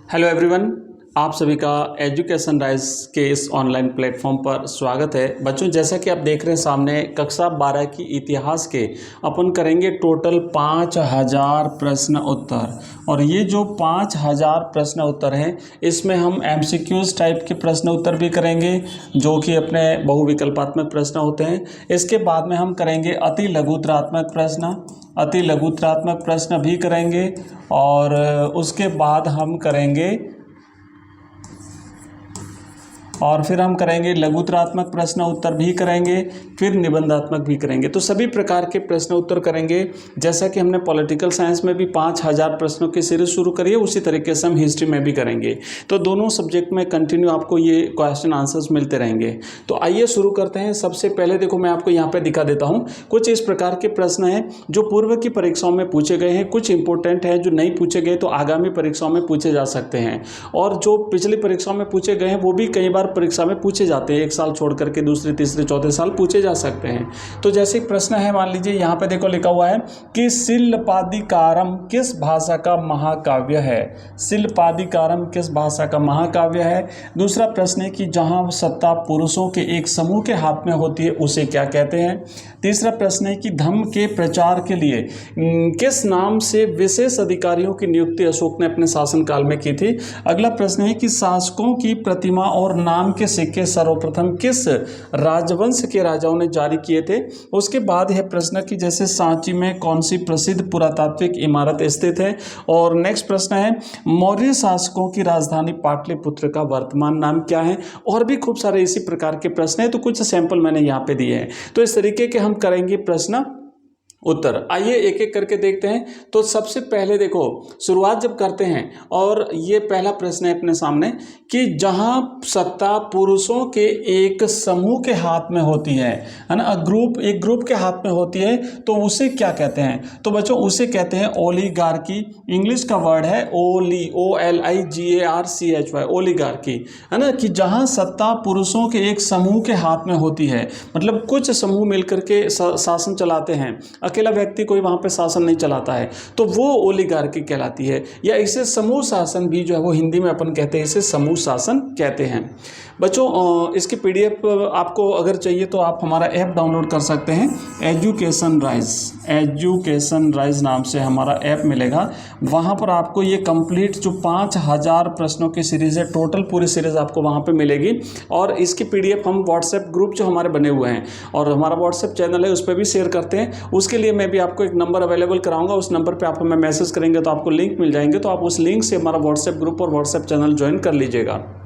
Hello everyone, आप सभी का एजुकेशन राइज के इस ऑनलाइन प्लेटफॉर्म पर स्वागत है। बच्चों, जैसा कि आप देख रहे हैं सामने कक्षा 12 की इतिहास के अपन करेंगे टोटल 5000 प्रश्न उत्तर। और ये जो 5000 प्रश्न उत्तर हैं इसमें हम एमसीक्यूज टाइप के प्रश्न उत्तर भी करेंगे जो कि अपने बहुविकल्पात्मक प्रश्न होते हैं। इसके बाद में हम करेंगे अति लघुतरात्मक प्रश्न भी करेंगे और उसके बाद हम करेंगे फिर हम करेंगे लघुतरात्मक प्रश्न उत्तर भी करेंगे, फिर निबंधात्मक भी करेंगे। तो सभी प्रकार के प्रश्न उत्तर करेंगे। जैसा कि हमने पॉलिटिकल साइंस में भी 5000 प्रश्नों की सीरीज शुरू करी है, उसी तरीके से हम हिस्ट्री में भी करेंगे। तो दोनों सब्जेक्ट में कंटिन्यू आपको ये क्वेश्चन आंसर्स मिलते रहेंगे। तो आइए शुरू करते हैं। सबसे पहले देखो, मैं आपको यहाँ पर दिखा देता हूँ। कुछ इस प्रकार के प्रश्न हैं जो पूर्व की परीक्षाओं में पूछे गए हैं, कुछ इंपॉर्टेंट हैं जो नहीं पूछे गए तो आगामी परीक्षाओं में पूछे जा सकते हैं, और जो पिछली परीक्षाओं में पूछे गए हैं वो भी कई बार परीक्षा में पूछे जाते हैं। एक साल छोड़ करके दूसरे तीसरे चौथे साल पूछे जा सकते हैं। तो जैसे प्रश्न है, मान लीजिए यहाँ पे देखो लिखा हुआ है कि शिल्पादिकारम किस भाषा का महाकाव्य है। शिल्पादिकारम किस भाषा का महाकाव्य है। दूसरा प्रश्न है कि जहां सत्ता पुरुषों के एक समूह के हाथ में होती है उसे क्या कहते हैं। तीसरा प्रश्न है कि धम्म के प्रचार के लिए किस नाम से विशेष अधिकारियों की नियुक्ति अशोक ने अपने शासनकाल में की थी। अगला प्रश्न है कि शासकों की प्रतिमा और नाम के सिक्के सर्वप्रथम किस राजवंश के राजाओं ने जारी किए थे। उसके बाद है प्रश्न कि जैसे सांची में कौन सी प्रसिद्ध पुरातात्विक इमारत स्थित है। और नेक्स्ट प्रश्न है मौर्य शासकों की राजधानी पाटलिपुत्र का वर्तमान नाम क्या है। और भी खूब सारे इसी प्रकार के प्रश्न हैं, तो कुछ सैंपल मैंने यहाँ पे दिए हैं। तो इस तरीके के हम करेंगे प्रश्न उत्तर। आइए एक एक करके देखते हैं। तो सबसे पहले देखो, शुरुआत जब करते हैं और ये पहला प्रश्न है अपने सामने कि जहां सत्ता पुरुषों के एक समूह के हाथ में होती है ना, एक ग्रुप के हाथ में होती है, तो उसे क्या कहते हैं। तो बच्चों उसे कहते हैं ओलिगार्की। इंग्लिश का वर्ड है OLIGARCHY, ओलिगार्की, है ना। कि जहां सत्ता पुरुषों के एक समूह के हाथ में होती है, मतलब कुछ समूह मिलकर के शासन चलाते हैं, अकेला व्यक्ति कोई वहां पे शासन नहीं चलाता है, तो वो ओलिगार्की कहलाती है। या इसे समूह शासन भी जो है वो हिंदी में अपन कहते हैं, इसे समूह शासन कहते हैं। बच्चों इसकी PDF आपको अगर चाहिए तो आप हमारा ऐप डाउनलोड कर सकते हैं। एजुकेशन राइज नाम से हमारा ऐप मिलेगा। वहाँ पर आपको ये कंप्लीट जो 5000 प्रश्नों की सीरीज़ है, टोटल पूरी सीरीज़ आपको वहाँ पे मिलेगी। और इसकी PDF हम व्हाट्सएप ग्रुप जो हमारे बने हुए हैं और हमारा व्हाट्सएप चैनल है उस पर भी शेयर करते हैं। उसके लिए मैं भी आपको एक नंबर अवेलेबल कराऊंगा, उस नंबर पे आप हमें मैसेज करेंगे तो आपको लिंक मिल जाएंगे। तो आप उस लिंक से हमारा व्हाट्सएप ग्रुप और व्हाट्सएप चैनल ज्वाइन कर लीजिएगा।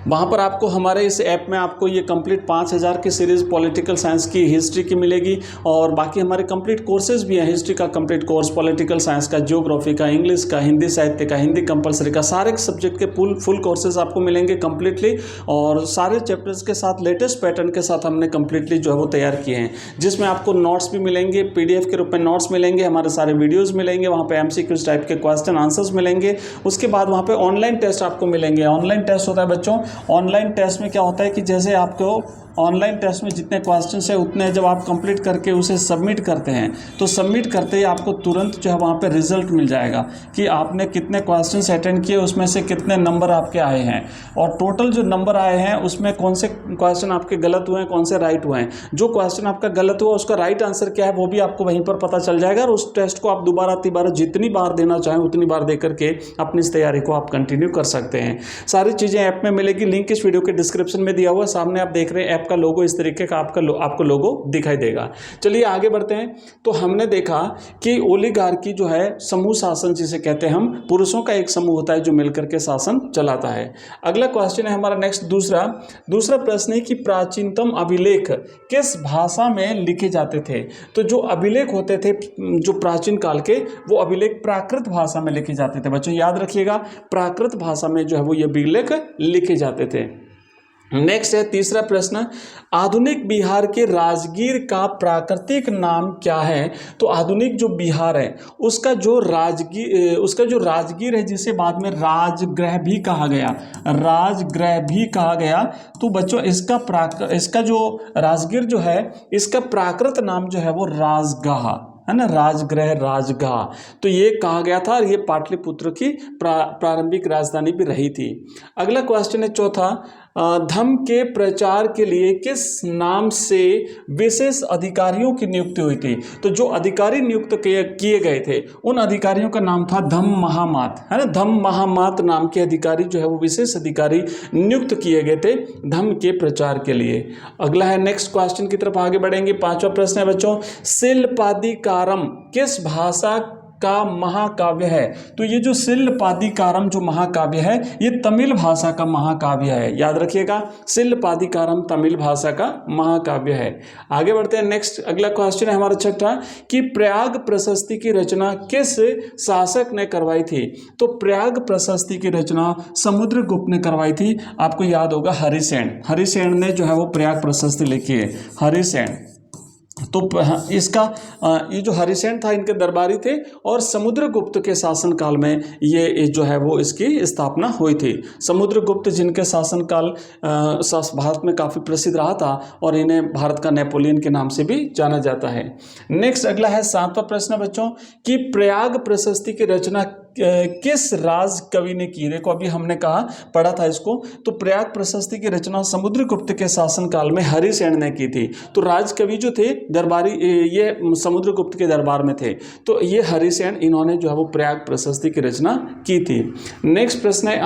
वहाँ पर आपको हमारे इस ऐप में आपको ये कंप्लीट 5000 की सीरीज़ पॉलिटिकल साइंस की, हिस्ट्री की मिलेगी। और बाकी हमारे कंप्लीट कोर्सेज भी हैं। हिस्ट्री का कंप्लीट कोर्स, पॉलिटिकल साइंस का, ज्योग्राफी का, इंग्लिश का, हिंदी साहित्य का, हिंदी कंपलसरी का, सारे सब्जेक्ट के फुल कोर्सेज आपको मिलेंगे कंप्लीटली। और सारे चैप्टर्स के साथ लेटेस्ट पैटर्न के साथ हमने कंप्लीटली जो है वो तैयार किए हैं, जिसमें आपको नोट्स भी मिलेंगे, PDF के रूप में नोट्स मिलेंगे, हमारे सारे वीडियोज़ मिलेंगे, वहाँ पर MCQs टाइप के क्वेश्चन आंसर्स मिलेंगे। उसके बाद वहाँ पर ऑनलाइन टेस्ट आपको मिलेंगे। ऑनलाइन टेस्ट होता है बच्चों, ऑनलाइन टेस्ट में क्या होता है कि जैसे आपको ऑनलाइन टेस्ट में जितने क्वेश्चंस है उतने जब आप कंप्लीट करके उसे सबमिट करते हैं तो सबमिट करते ही आपको तुरंत जो है वहाँ पे रिजल्ट मिल जाएगा कि आपने कितने क्वेश्चंस अटेंड किए, उसमें से कितने नंबर आपके आए हैं और टोटल जो नंबर आए हैं उसमें कौन से क्वेश्चन आपके गलत हुए हैं, कौन से राइट हुए हैं। जो क्वेश्चन आपका गलत हुआ उसका राइट आंसर क्या है वो भी आपको वहीं पर पता चल जाएगा। और उस टेस्ट को आप दोबारा तिबारा जितनी बार देना चाहें उतनी बार दे करके अपनी इस तैयारी को आप कंटिन्यू कर सकते हैं। सारी चीज़ें ऐप में मिलेगी, लिंक इस वीडियो के डिस्क्रिप्शन में दिया हुआ है। सामने आप देख रहे हैं ऐप का लोगो, इस तरीके का आपको लोगो दिखाई देगा। चलिए आगे बढ़ते हैं। तो हमने देखा कि ओलिगार्की जो है समूह शासन जिसे कहते हैं हम, पुरुषों का एक समूह होता है जो मिलकर के शासन चलाता है। अगला क्वेश्चन है हमारा नेक्स्ट दूसरा प्रश्न है कि प्राचीनतम अभिलेख किस भाषा में लिखे जाते थे। तो जो अभिलेख होते थे जो प्राचीन काल के, वो अभिलेख प्राकृत भाषा में लिखे जाते थे। बच्चों याद रखिएगा, प्राकृत भाषा में जो है वो ये अभिलेख लिखे जाते थे। नेक्स्ट है तीसरा प्रश्न, आधुनिक बिहार के राजगीर का प्राकृतिक नाम क्या है। तो आधुनिक जो बिहार है उसका जो राजगीर है, जिसे बाद में राजगृह भी कहा गया, तो बच्चों इसका जो राजगीर जो है इसका प्राकृत नाम जो है वो राजगाह है ना, राजगृह, राजगाह, तो ये कहा गया था और ये पाटलिपुत्र की प्रारंभिक राजधानी भी रही थी। अगला क्वेश्चन है चौथा, धम्म के प्रचार के लिए किस नाम से विशेष अधिकारियों की नियुक्ति हुई थी? तो जो अधिकारी नियुक्त किए गए थे उन अधिकारियों का नाम था धम्म महामात, है ना, धम्म महामात नाम के अधिकारी जो है वो विशेष अधिकारी नियुक्त किए गए थे धम्म के प्रचार के लिए। अगला है, नेक्स्ट क्वेश्चन की तरफ आगे बढ़ेंगे। पांचवा प्रश्न है बच्चों, शिलपादिकारम किस भाषा का महाकाव्य है? तो ये जो शिलपादिकारम जो महाकाव्य है ये तमिल भाषा का महाकाव्य है, याद रखिएगा, शिलपादिकारम तमिल भाषा का महाकाव्य है। आगे बढ़ते हैं, नेक्स्ट अगला क्वेश्चन है हमारा छठा कि प्रयाग प्रशस्ति की रचना किस शासक ने करवाई थी? तो प्रयाग प्रशस्ति की रचना समुद्रगुप्त ने करवाई थी। आपको याद होगा हरिसेन, हरिसेन ने जो है वो प्रयाग प्रशस्ति लिखी है, हरिसेन। तो इसका ये जो हरिसेन था इनके दरबारी थे और समुद्रगुप्त के शासनकाल में ये जो है वो इसकी स्थापना हुई थी। समुद्रगुप्त जिनके शासनकाल भारत में काफ़ी प्रसिद्ध रहा था और इन्हें भारत का नेपोलियन के नाम से भी जाना जाता है। नेक्स्ट अगला है सातवां प्रश्न बच्चों कि प्रयाग प्रशस्ति की रचना किस राज कवि ने की? देखो अभी हमने कहा, पढ़ा था इसको, तो प्रयाग प्रशस्ति की रचना समुद्रगुप्त के शासनकाल में हरिसेन ने की थी। तो राजकवि जो थे दरबारी ये समुद्रगुप्त के दरबार में थे, तो ये हरिसेन इन्होंने जो है वो प्रयाग प्रशस्ति की रचना की थी। नेक्स्ट प्रश्न है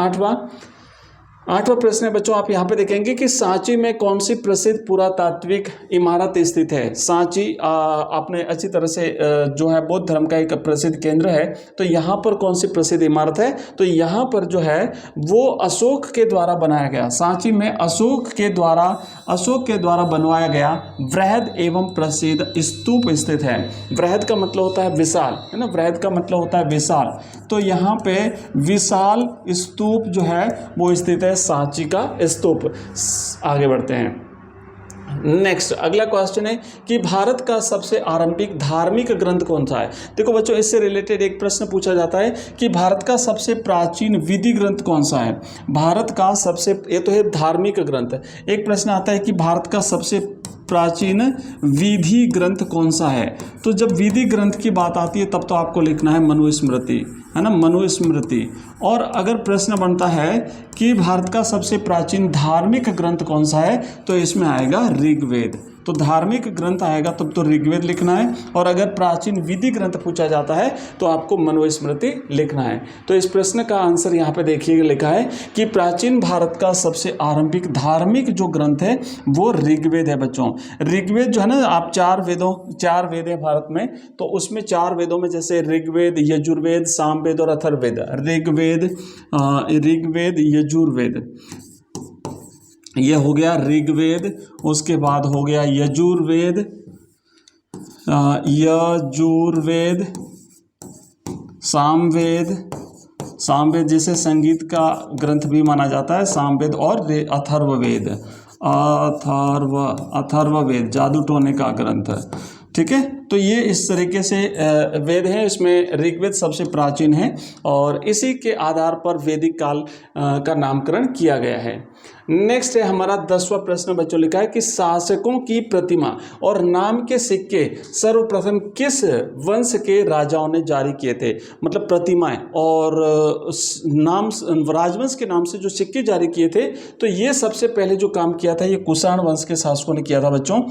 आठवां प्रश्न है बच्चों, आप यहाँ पे देखेंगे कि सांची में कौन सी प्रसिद्ध पुरातात्विक इमारत स्थित है? सांची आपने अच्छी तरह से जो है बौद्ध धर्म का एक प्रसिद्ध केंद्र है, तो यहाँ पर कौन सी प्रसिद्ध इमारत है? तो यहाँ पर जो है वो अशोक के द्वारा बनाया गया, सांची में अशोक के द्वारा बनवाया गया वृहद एवं प्रसिद्ध स्तूप स्थित है। वृहद का मतलब होता है विशाल, है ना, वृहद का मतलब होता है विशाल, तो यहाँ पे विशाल स्तूप जो है वो स्थित है, सांची का स्तूप। आगे बढ़ते हैं। नेक्स्ट अगला क्वेश्चन है कि भारत का सबसे आरंभिक धार्मिक ग्रंथ कौन सा है? देखो बच्चों इससे रिलेटेड एक प्रश्न पूछा जाता है कि भारत का सबसे प्राचीन विधि ग्रंथ कौन सा है? भारत का सबसे, ये तो है धार्मिक ग्रंथ, एक प्रश्न आता है कि भारत का सबसे प्राचीन विधि ग्रंथ कौन सा है? तो जब विधि ग्रंथ की बात आती है तब तो आपको लिखना है मनुस्मृति, है ना, मनुस्मृति। और अगर प्रश्न बनता है कि भारत का सबसे प्राचीन धार्मिक ग्रंथ कौन सा है, तो इसमें आएगा ऋग्वेद। तो धार्मिक ग्रंथ आएगा तब तो ऋग्वेद लिखना है, और अगर प्राचीन विधि ग्रंथ पूछा जाता है तो आपको मनुस्मृति लिखना है। तो इस प्रश्न का आंसर यहाँ पे देखिए लिखा है कि प्राचीन भारत का सबसे आरंभिक धार्मिक जो ग्रंथ है वो ऋग्वेद है बच्चों। ऋग्वेद जो है ना, आप चार वेद है भारत में, तो उसमें चार वेदों में जैसे ऋग्वेद, यजुर्वेद, सामवेद और अथर्ववेद। ऋग्वेद, यजुर्वेद, ये हो गया ऋग्वेद, उसके बाद हो गया यजुर्वेद, सामवेद जिसे संगीत का ग्रंथ भी माना जाता है, सामवेद, और अथर्ववेद जादू टोने का ग्रंथ, ठीक है। तो ये इस तरीके से वेद हैं, इसमें ऋग्वेद सबसे प्राचीन है और इसी के आधार पर वैदिक काल का नामकरण किया गया है। नेक्स्ट है हमारा 10वां प्रश्न बच्चों, लिखा है कि शासकों की प्रतिमा और नाम के सिक्के सर्वप्रथम किस वंश के राजाओं ने जारी किए थे? मतलब प्रतिमाएं और नाम, राजवंश के नाम से जो सिक्के जारी किए थे, तो ये सबसे पहले जो काम किया था ये कुषाण वंश के शासकों ने किया था बच्चों।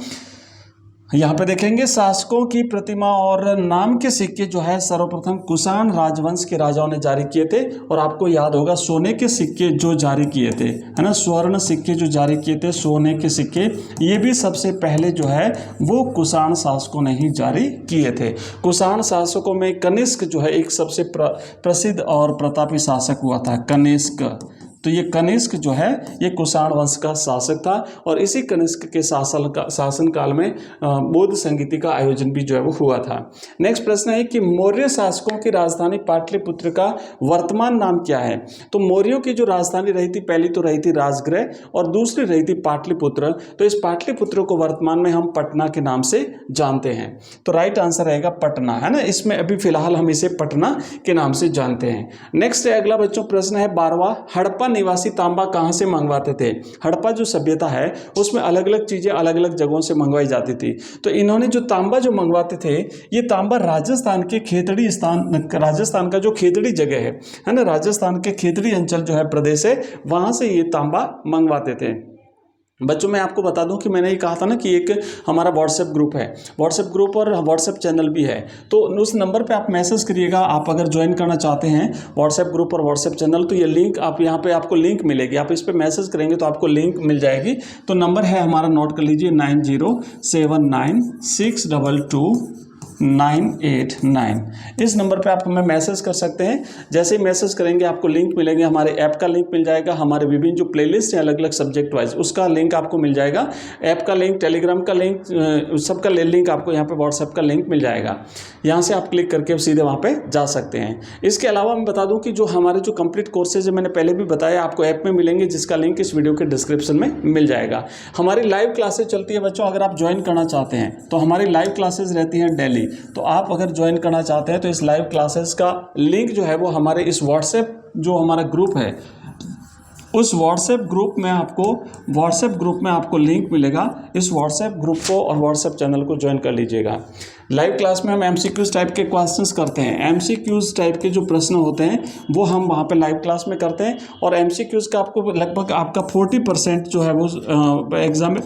यहाँ पे देखेंगे शासकों की प्रतिमा और नाम के सिक्के जो है सर्वप्रथम कुषाण राजवंश के राजाओं ने जारी किए थे। और आपको याद होगा सोने के सिक्के जो जारी किए थे, है ना, स्वर्ण सिक्के जो जारी किए थे, सोने के सिक्के, ये भी सबसे पहले जो है वो कुषाण शासकों ने ही जारी किए थे। कुषाण शासकों में कनिष्क जो है एक सबसे प्रसिद्ध और प्रतापी शासक हुआ था, कनिष्क। तो ये कनिष्क जो है ये कुषाण वंश का शासक था और इसी कनिष्क के शासन काल में बौद्ध संगीति का आयोजन भी जो है वो हुआ था। नेक्स्ट प्रश्न है कि मौर्य शासकों की राजधानी पाटलिपुत्र का वर्तमान नाम क्या है? तो मौर्यों की जो राजधानी रही थी, पहली तो रही थी राजगृह और दूसरी रही थी पाटलिपुत्र। तो इस पाटलिपुत्र को वर्तमान में हम पटना के नाम से जानते हैं। तो राइट आंसर रहेगा पटना, है ना, इसमें अभी फिलहाल हम इसे पटना के नाम से जानते हैं। नेक्स्ट है अगला बच्चों प्रश्न है 12वां, हड़प्पन निवासी तांबा कहाँ से मंगवाते थे? हड़प्पा जो सभ्यता है उसमें अलग अलग चीज़ें अलग अलग जगहों से मंगवाई जाती थी। तो इन्होंने जो तांबा जो मंगवाते थे, ये तांबा राजस्थान के खेतड़ी स्थान, राजस्थान का जो खेतड़ी जगह है ना, राजस्थान के खेतड़ी अंचल जो है प्रदेश है, वहाँ से ये तांबा मंगवाते थे। बच्चों मैं आपको बता दूं कि मैंने ये कहा था ना कि एक हमारा व्हाट्सएप ग्रुप है, व्हाट्सएप ग्रुप और व्हाट्सएप चैनल भी है, तो उस नंबर पे आप मैसेज करिएगा। आप अगर ज्वाइन करना चाहते हैं व्हाट्सएप ग्रुप और व्हाट्सएप चैनल, तो ये लिंक आप यहाँ पे आपको लिंक मिलेगी, आप इस पर मैसेज करेंगे तो आपको लिंक मिल जाएगी। तो नंबर है हमारा, नोट कर लीजिए, 9079622989। इस नंबर पे आप हमें मैसेज कर सकते हैं। जैसे ही मैसेज करेंगे आपको लिंक मिलेंगे, हमारे ऐप का लिंक मिल जाएगा, हमारे विभिन्न जो प्लेलिस्ट हैं अलग अलग सब्जेक्ट वाइज उसका लिंक आपको मिल जाएगा, ऐप का लिंक, टेलीग्राम का लिंक, सबका लिंक आपको यहाँ पे व्हाट्सएप का लिंक मिल जाएगा। यहाँ से आप क्लिक करके सीधे वहाँ पे जा सकते हैं। इसके अलावा मैं बता दूँ कि जो हमारे जो कंप्लीट कोर्सेज है, मैंने पहले भी बताया, आपको ऐप में मिलेंगे, जिसका लिंक इस वीडियो के डिस्क्रिप्शन में मिल जाएगा। हमारी लाइव क्लासेज चलती है बच्चों, अगर आप ज्वाइन करना चाहते हैं तो हमारी लाइव क्लासेज रहती हैं डेली। तो आप अगर ज्वाइन करना चाहते हैं तो इस लाइव क्लासेस का लिंक जो है वो हमारे इस व्हाट्सएप जो हमारा ग्रुप है, उस व्हाट्सएप ग्रुप में आपको लिंक मिलेगा। इस व्हाट्सएप ग्रुप को और व्हाट्सएप चैनल को ज्वाइन कर लीजिएगा। लाइव क्लास में हम एमसीक्यूज टाइप के क्वेश्चंस करते हैं। एमसीक्यूज टाइप के जो प्रश्न होते हैं वो हम वहाँ पे लाइव क्लास में करते हैं, और एमसीक्यूज का आपको लगभग आपका 40% जो है वो एग्जाम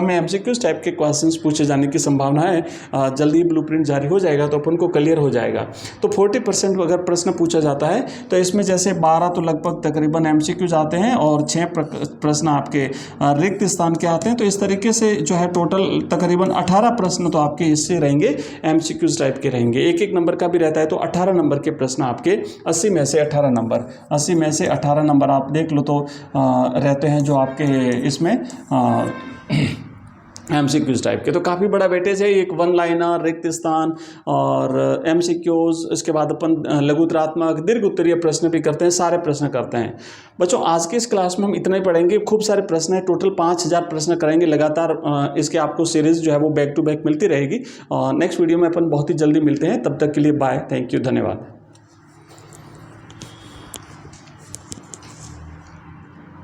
में एमसीक्यूज टाइप के क्वेश्चंस पूछे जाने की संभावना है। जल्दी ब्लूप्रिंट जारी हो जाएगा तो अपन को क्लियर हो जाएगा। तो 40% अगर प्रश्न पूछा जाता है तो इसमें जैसे 12 तो लगभग तकरीबन एमसीक्यूज आते हैं और 6 प्रश्न आपके रिक्त स्थान के आते हैं। तो इस तरीके से जो है टोटल तकरीबन 18 प्रश्न तो आपके इससे रहेंगे, एमसीक्यूज टाइप के रहेंगे। एक नंबर का भी रहता है तो 18 नंबर के प्रश्न आपके 80 में से 18 नंबर आप देख लो तो रहते हैं जो आपके इसमें एमसीक्यूज टाइप के। तो काफ़ी बड़ा वेटेज है, एक 1 लाइनर, रिक्त स्थान और एमसीक्यूज। इसके बाद अपन लघुतरात्मक, दीर्घ उत्तरीय प्रश्न भी करते हैं, सारे प्रश्न करते हैं। बच्चों आज की इस क्लास में हम इतना ही पढ़ेंगे। खूब सारे प्रश्न हैं, टोटल 5000 प्रश्न करेंगे लगातार। इसके आपको सीरीज जो है वो बैक टू बैक मिलती रहेगी। नेक्स्ट वीडियो में अपन बहुत ही जल्दी मिलते हैं, तब तक के लिए बाय, थैंक यू, धन्यवाद।